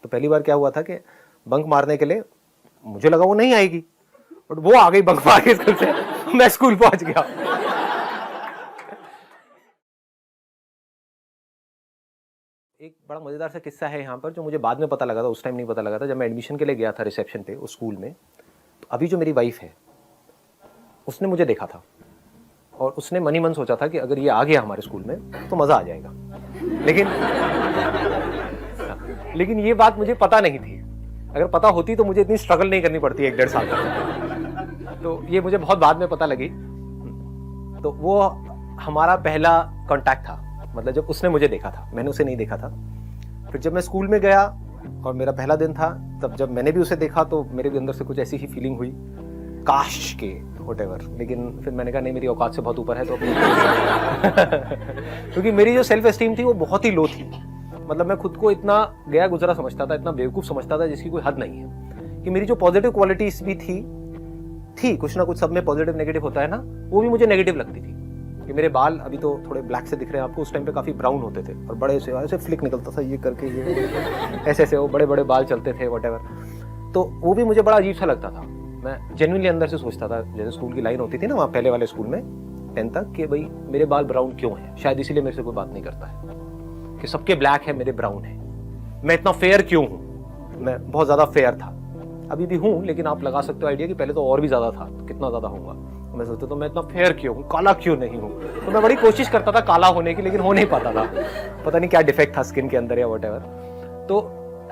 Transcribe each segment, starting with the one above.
तो पहली बार क्या हुआ था कि बंक मारने के लिए मुझे लगा वो नहीं आएगी, बट वो आ गई बंक मार के स्कूल से। मैं स्कूल पहुंच गया। एक बड़ा मजेदार सा किस्सा है यहाँ पर जो मुझे बाद में पता लगा था, उस टाइम नहीं पता लगा था। जब मैं एडमिशन के लिए गया था रिसेप्शन पे उस स्कूल में, तो अभी जो मेरी वाइफ है उसने मुझे देखा था और उसने मन ही मन सोचा था कि अगर ये आ गया हमारे स्कूल में तो मजा आ जाएगा। लेकिन ये बात मुझे पता नहीं थी। अगर पता होती तो मुझे इतनी स्ट्रगल नहीं करनी पड़ती 1-1.5 साल तक। तो ये मुझे बहुत बाद में पता लगी। तो वो हमारा पहला कांटेक्ट था, मतलब जब उसने मुझे देखा था, मैंने उसे नहीं देखा था। फिर जब मैं स्कूल में गया और मेरा पहला दिन था, तब जब मैंने भी उसे देखा तो मेरे भी अंदर से कुछ ऐसी ही फीलिंग हुई, काश के व्हाटएवर। लेकिन फिर मैंने कहा नहीं, मेरी औकात से बहुत ऊपर है तो क्योंकि मेरी जो सेल्फ एस्टीम थी वो बहुत ही लो थी। मतलब मैं खुद को इतना गया गुजरा समझता था, इतना बेवकूफ़ समझता था जिसकी कोई हद नहीं है। कि मेरी जो पॉजिटिव क्वालिटीज भी थी कुछ ना कुछ, सब में पॉजिटिव नेगेटिव होता है ना, वो भी मुझे नेगेटिव लगती थी। कि मेरे बाल अभी तो थोड़े ब्लैक से दिख रहे हैं आपको, उस टाइम पे काफ़ी ब्राउन होते थे और बड़े से ऐसे फ्लिक निकलता था ये करके, ये ऐसे ऐसे वो बड़े बड़े बाल चलते थे व्हाटएवर। तो वो भी मुझे बड़ा अजीब सा लगता था। मैं जेन्युइनली अंदर से सोचता था, जैसे स्कूल की लाइन होती थी ना वहाँ पहले वाले स्कूल में 10th तक, कि भाई मेरे बाल ब्राउन क्यों हैं, शायद इसीलिए मेरे से कोई बात नहीं करता है कि सबके ब्लैक है मेरे ब्राउन है। मैं इतना फेयर क्यों हूँ, मैं बहुत ज़्यादा फेयर था, अभी भी हूँ, लेकिन आप लगा सकते हो आइडिया कि पहले तो और भी ज़्यादा था, तो कितना ज़्यादा होऊंगा। मैं सोचता तो मैं इतना फेयर क्यों हूँ, काला क्यों नहीं हूँ। तो मैं बड़ी कोशिश करता था काला होने की, लेकिन हो नहीं पाता था, पता नहीं क्या डिफेक्ट था स्किन के अंदर या व्हाटएवर। तो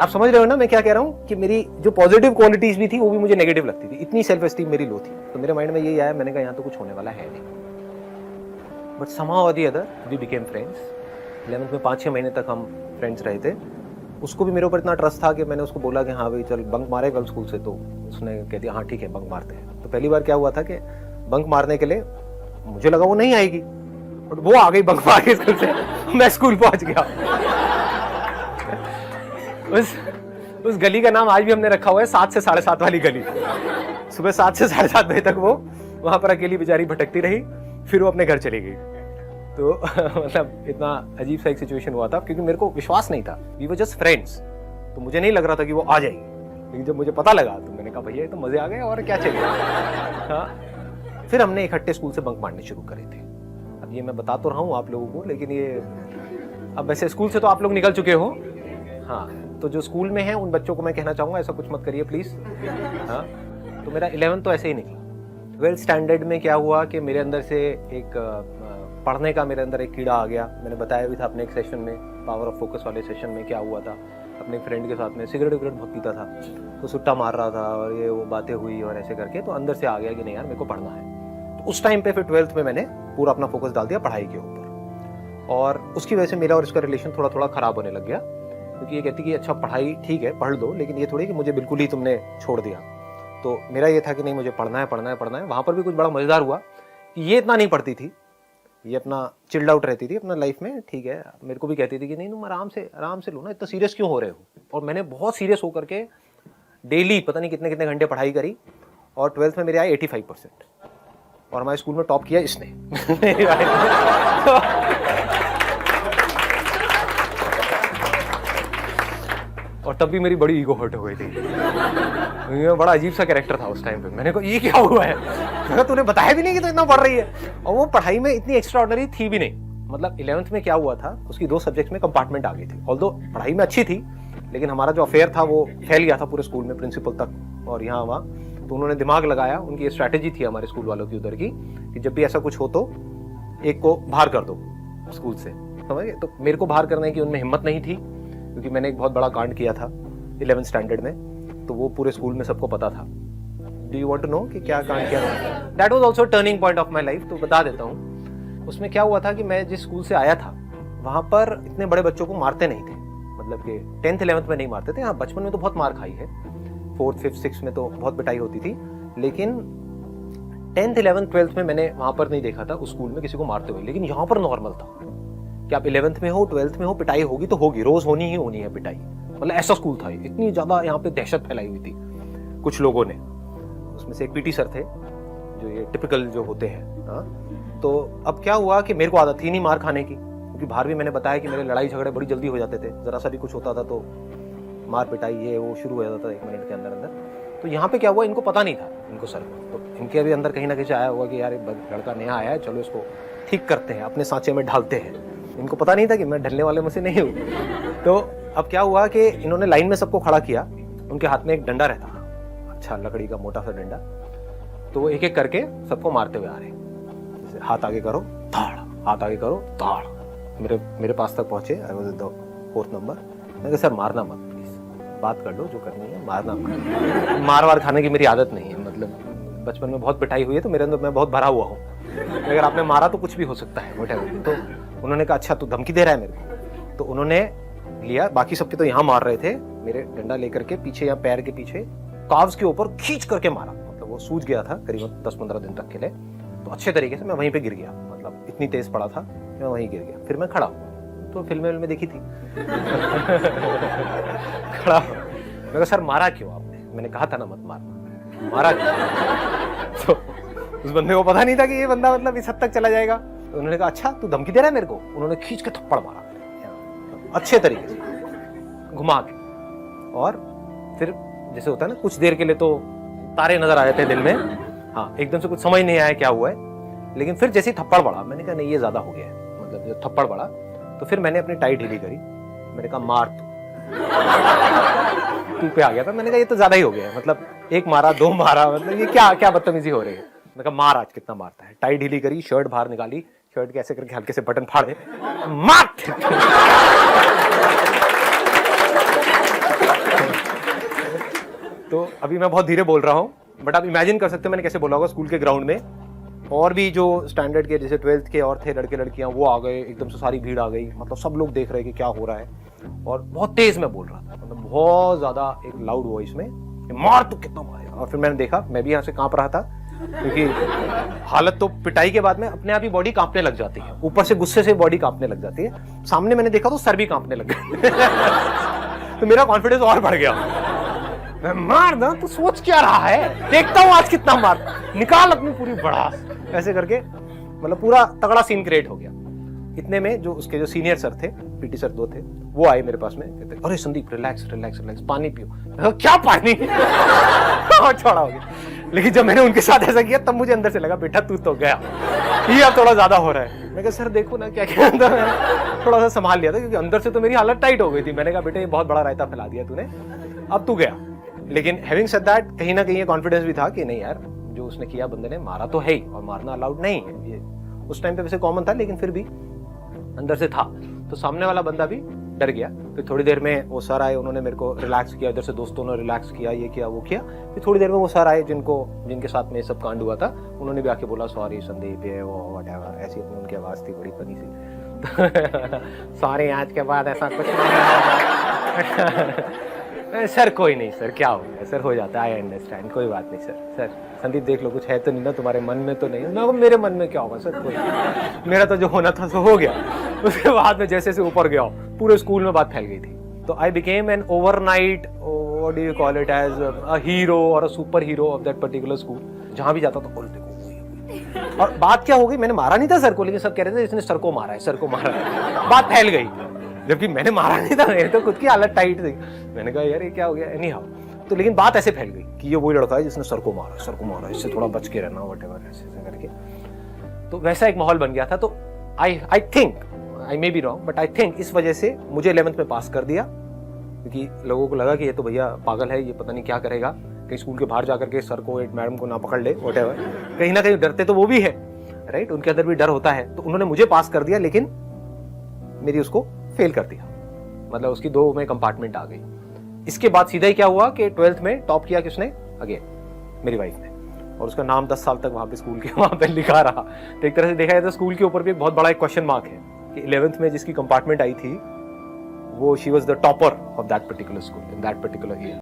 आप समझ रहे हो ना मैं क्या कह रहा हूँ, कि मेरी जो पॉजिटिव क्वालिटीज भी थी वो भी मुझे नेगेटिव लगती थी, इतनी सेल्फ एस्टीम मेरी लो थी। तो मेरे माइंड में यही आया, मैंने कहा यहाँ तो कुछ होने वाला है नहीं। But somehow or the other we became friends। 11th में 5-6 महीने तक हम फ्रेंड्स रहे थे। उसको भी मेरे ऊपर इतना ट्रस्ट था कि मैंने उसको बोला कि हाँ भाई चल बंक मारे कल स्कूल से, तो उसने कह दिया हाँ ठीक है बंक मारते हैं। तो पहली बार क्या हुआ था कि बंक मारने के लिए मुझे लगा वो नहीं आएगी, बट वो आ गई बंक मार के स्कूल से। मैं स्कूल पहुंच गया। उस गली का नाम आज भी हमने रखा हुआ है 7 से 7:30 वाली गली। सुबह 7 से 7:30 बजे तक वो वहां पर अकेली बेचारी भटकती रही, फिर वो अपने घर चली गई। तो मतलब इतना अजीब सा एक सिचुएशन हुआ था, क्योंकि मेरे को विश्वास नहीं था, वी वर जस्ट फ्रेंड्स। तो मुझे नहीं लग रहा था कि वो आ जाएगी, लेकिन जब मुझे पता लगा तो मैंने कहा भैया तो मजे आ गए और क्या चाहिए। हाँ, फिर हमने इकट्ठे स्कूल से बंक मारने शुरू करे थे। अब ये मैं बता तो रहा हूँ आप लोगों को, लेकिन ये अब वैसे स्कूल से तो आप लोग निकल चुके हो। हाँ, तो जो स्कूल में है उन बच्चों को मैं कहना चाहूँगा ऐसा कुछ मत करिए प्लीज़। हाँ, तो मेरा 11th तो ऐसे ही निकला। 12th स्टैंडर्ड में क्या हुआ कि मेरे अंदर से एक पढ़ने का मेरे अंदर एक कीड़ा आ गया। मैंने बताया भी था अपने एक सेशन में, पावर ऑफ फोकस वाले सेशन में क्या हुआ था। अपने फ्रेंड के साथ में सिगरेट विगरेट बहुत पीता था, तो सुट्टा मार रहा था और ये वो बातें हुई और ऐसे करके, तो अंदर से आ गया कि नहीं यार मेरे को पढ़ना है। तो उस टाइम पे फिर 12th में मैंने पूरा अपना फोकस डाल दिया पढ़ाई के ऊपर, और उसकी वजह से मेरा और इसका रिलेशन थोड़ा थोड़ा ख़राब होने लग गया। क्योंकि ये कहती कि अच्छा पढ़ाई ठीक है पढ़ लो, लेकिन ये थोड़ी कि मुझे बिल्कुल ही तुमने छोड़ दिया। तो मेरा ये था कि नहीं मुझे पढ़ना है पढ़ना है पढ़ना है। वहाँ पर भी कुछ बड़ा मज़ेदार हुआ कि ये इतना नहीं पढ़ती थी, ये अपना चिल्ड आउट रहती थी अपना लाइफ में, ठीक है। मेरे को भी कहती थी कि नहीं तुम आराम से लो ना, इतना सीरियस क्यों हो रहे हो। और मैंने बहुत सीरियस होकर के डेली पता नहीं कितने कितने घंटे पढ़ाई करी, और 12th में मेरे आए 85%, और हमारे स्कूल में टॉप किया इसने। और तब भी मेरी बड़ी ईगो हर्ट हो गई थी। बड़ा अजीब सा कैरेक्टर था उस टाइम पे। मैंने कहा ये क्या हुआ है, तूने बताया भी नहीं कि तू इतना पढ़ रही है। और वो पढ़ाई में इतनी एक्स्ट्राऑर्डिनरी थी भी नहीं। मतलब 11th में क्या हुआ था, उसकी 2 सब्जेक्ट्स में कंपार्टमेंट आ गई थी। ऑल्दो पढ़ाई में अच्छी थी, लेकिन हमारा जो अफेयर था वो फैल गया था पूरे स्कूल में, प्रिंसिपल तक और यहाँ वहाँ। तो उन्होंने दिमाग लगाया, उनकी स्ट्रैटेजी थी हमारे स्कूल वालों की उधर की, कि जब भी ऐसा कुछ हो तो एक को बाहर कर दो स्कूल से, समझ गए। तो मेरे को बाहर करने की उनमें हिम्मत नहीं थी, क्योंकि मैंने एक बहुत बड़ा कांड किया था 11th स्टैंडर्ड में, तो वो पूरे स्कूल में सबको पता था। Do you want to know कि क्या कांड किया था? That was also turning point of my life. तो बता देता हूँ। उसमें क्या हुआ था कि मैं जिस स्कूल से आया था वहाँ पर इतने बड़े बच्चों को मारते नहीं थे, मतलब कि 10th 11th में नहीं मारते थे। हाँ, बचपन में तो बहुत मार खाई है, 4th 5th 6th में तो बहुत पिटाई होती थी, लेकिन 10th 11th 12th में मैंने वहाँ पर नहीं देखा था उस स्कूल में किसी को मारते हुए। लेकिन यहाँ पर नॉर्मल था कि आप 11th में हो 12th में हो, पिटाई होगी तो होगी, रोज होनी ही होनी है पिटाई। मतलब ऐसा स्कूल था, इतनी ज्यादा यहाँ पे दहशत फैलाई हुई थी कुछ लोगों ने। उसमें से एक पीटी सर थे जो ये टिपिकल जो होते हैं। हाँ, तो अब क्या हुआ कि मेरे को आदत थी नहीं मार खाने की, क्योंकि बाहर भी मैंने बताया कि मेरे लड़ाई झगड़े बड़ी जल्दी हो जाते थे, जरा सा भी कुछ होता था तो मार पिटाई ये वो शुरू हो जाता था 1 मिनट के अंदर अंदर। तो यहाँ पे क्या हुआ, इनको पता नहीं था, इनको सर को, तो इनके अभी अंदर कहीं ना कहीं आया हुआ कि यार लड़का नया आया है, चलो इसको ठीक करते हैं, अपने सांचे में ढालते हैं। इनको पता नहीं था कि मैं ढलने वाले में से नहीं हूँ। तो अब क्या हुआ कि इन्होंने लाइन में सबको खड़ा किया, उनके हाथ में एक डंडा रहता था, अच्छा लकड़ी का मोटा सा डंडा, तो वो एक एक करके सबको मारते हुए आ रहे, जैसे हाथ आगे करो धाड़, हाथ आगे करो धाड़। मेरे पास तक पहुंचे, I was the 4th number. मैंने कहा सर मारना मत प्लीज, बात कर लो जो करनी है, मारना मत। मार वार खाने की मेरी आदत नहीं है, मतलब बचपन में बहुत पिटाई हुई है तो मेरे अंदर मैं बहुत भरा हुआ हूँ, अगर आपने मारा तो कुछ भी हो सकता है व्हाटएवर। तो उन्होंने कहा अच्छा तू धमकी दे रहा है मेरे को, तो उन्होंने लिया, बाकी सबके तो यहाँ मार रहे थे, मेरे डंडा लेकर के पीछे या पैर के पीछे काव्स के ऊपर खींच करके मारा, मतलब वो सूज गया था करीबन 10-15 दिन तक के लिए, तो अच्छे तरीके से मैं वहीं पे गिर गया, मतलब इतनी तेज पड़ा था मैं वहीं गिर गया। फिर मैं खड़ा हुआ, तो फिल्में देखी थी खड़ा हुआ, मैं कहा सर मारा क्यों आपने, मैंने कहा था ना मत मारना, मारा क्यों? तो उस बंदे को पता नहीं था कि ये बंदा मतलब इस हद तक चला जाएगा। तो उन्होंने कहा अच्छा तू धमकी दे रहा है मेरे को, उन्होंने खींच के थप्पड़ मारा अच्छे तरीके से घुमा के, और फिर जैसे होता है ना कुछ देर के लिए तो तारे नजर आ जाते हैं दिल में, हाँ एकदम से कुछ समझ नहीं आया क्या हुआ है, लेकिन फिर जैसे ही थप्पड़ पड़ा मैंने कहा नहीं ये ज्यादा हो गया है, मतलब जब थप्पड़ पड़ा तो फिर मैंने अपनी टाई ढीली करी, मैंने कहा मार तू पे आ गया था, मैंने कहा ये तो ज्यादा ही हो गया है, मतलब 1 मारा 2 मारा, मतलब ये क्या क्या बदतमीजी हो रही है। मैंने कहा मार आज कितना मारता है, टाई ढीली करी, शर्ट बाहर निकाली, शर्ट के ऐसे करके हल्के से बटन फाड़े, मार। तो अभी मैं बहुत धीरे बोल रहा हूँ, बट आप इमेजिन कर सकते हो मैंने कैसे बोला होगा स्कूल के ग्राउंड में, और भी जो स्टैंडर्ड के जैसे 12th के और थे लड़के लड़कियां वो आ गए, एकदम से सारी भीड़ आ गई, मतलब सब लोग देख रहे हैं कि क्या हो रहा है, और बहुत तेज मैं बोल रहा था, मतलब बहुत ज्यादा एक लाउड वॉइस में, मार तू कितना मारेगा। और फिर मैंने देखा मैं भी यहाँ से कांप रहा था, क्योंकि हालत तो पिटाई के बाद में अपने आप ही बॉडी कांपने लग जाती है, ऊपर से गुस्से से बॉडी कांपने लग जाती है। सामने मैंने देखा तो सर भी कांपने लग गया तो मेरा कॉन्फिडेंस और बढ़ गया, मैं मार ना तू सोच क्या रहा है, देखता हूँ आज कितना मार, निकाल अपनी पूरी बड़ास, ऐसे करके मतलब पूरा तगड़ा सीन क्रिएट हो गया। इतने में जो उसके जो सीनियर सर थे, पीटी सर 2 थे, वो आए मेरे पास में, कहते अरे संदीप रिलैक्स रिलैक्स रिलैक्स, पानी पियो। क्या पानी छोड़ा हो गया। लेकिन जब मैंने उनके साथ ऐसा किया तब मुझे अंदर से लगा बेटा तू तो गया, ये अब थोड़ा ज्यादा हो रहा है। मैं कहा सर देखो ना क्या क्या, थोड़ा सा संभाल लिया था क्योंकि अंदर से तो मेरी हालत टाइट हो गई थी। मैंने कहा बेटा ये बहुत बड़ा रायता फैला दिया तूने, अब तू गया। लेकिन हैविंग सेड दैट कहीं ना कहीं ये कॉन्फिडेंस भी था कि नहीं यार जो उसने किया, बंदे ने मारा तो है ही, और मारना अलाउड नहीं है, ये उस टाइम पे वैसे कॉमन था, लेकिन फिर भी अंदर से था। तो सामने वाला बंदा भी डर गया। फिर थोड़ी देर में वो सर आए, उन्होंने मेरे को रिलैक्स किया, इधर से दोस्तों ने रिलैक्स किया, ये किया वो किया। फिर थोड़ी देर में वो सर आए जिनके साथ में सब कांड हुआ था, उन्होंने भी आके बोला सॉरी संदीप ये वो व्हाटएवर, ऐसी उनकी आवाज थी बड़ी फनी सी सॉरी आज के बाद ऐसा कुछ नहीं सर कोई नहीं सर, क्या हो गया सर, हो जाता है, आई अंडरस्टैंड, कोई बात नहीं सर। सर संदीप देख लो कुछ है तो नहीं ना तुम्हारे मन में, तो नहीं ना, मेरे मन में क्या होगा सर, कोई मेरा तो जो होना था सो हो गया। उसके बाद में जैसे ऊपर गया पूरे स्कूल में बात फैल गई थी। तो I became an overnight, what do you call it, as a hero और a super hero of that particular school. जहां भी जाता था बोल देखो। और बात क्या हो गई, मैंने मारा नहीं था सर को, लेकिन सब कह रहे थे इसने सर को मारा है, सर को मारा है। बात फैल गई, जबकि मैंने मारा नहीं था, मेरे तो खुद की हालत टाइट थी। मैंने कहा यार ये क्या हो गया, एनी हाउ। तो लेकिन बात ऐसे फैल गई कि ये वही लड़का है जिसने सर को मारा, इससे थोड़ा बच के रहना, व्हाटएवर ऐसे करके। तो वैसा एक माहौल बन गया था। तो I think, I may be wrong, but I think इस वजह से मुझे 11th में पास कर दिया, क्योंकि लोगों को लगा कि ये तो भैया पागल है, ये पता नहीं क्या करेगा, कहीं स्कूल के बाहर जाकर के सर को, एक मैडम को ना पकड़ ले, व्हाटएवर। कहीं ना कहीं डरते तो वो भी है, राइट, उनके अंदर भी डर होता है। तो उन्होंने मुझे पास कर दिया, लेकिन मेरी उसको फेल कर दिया, मतलब उसकी 2 में कंपार्टमेंट आ गई। इसके बाद सीधा ही क्या हुआ कि 12th में टॉप किया किसने, अगेन मेरी वाइफ ने, और उसका नाम 10 साल तक वहां पे स्कूल के वहां पे लिखा रहा। तो एक तरह से देखा जाए तो स्कूल के ऊपर भी एक बहुत बड़ा एक क्वेश्चन मार्क है कि 11th में जिसकी कंपार्टमेंट आई थी वो she was the topper of that particular school in that particular year.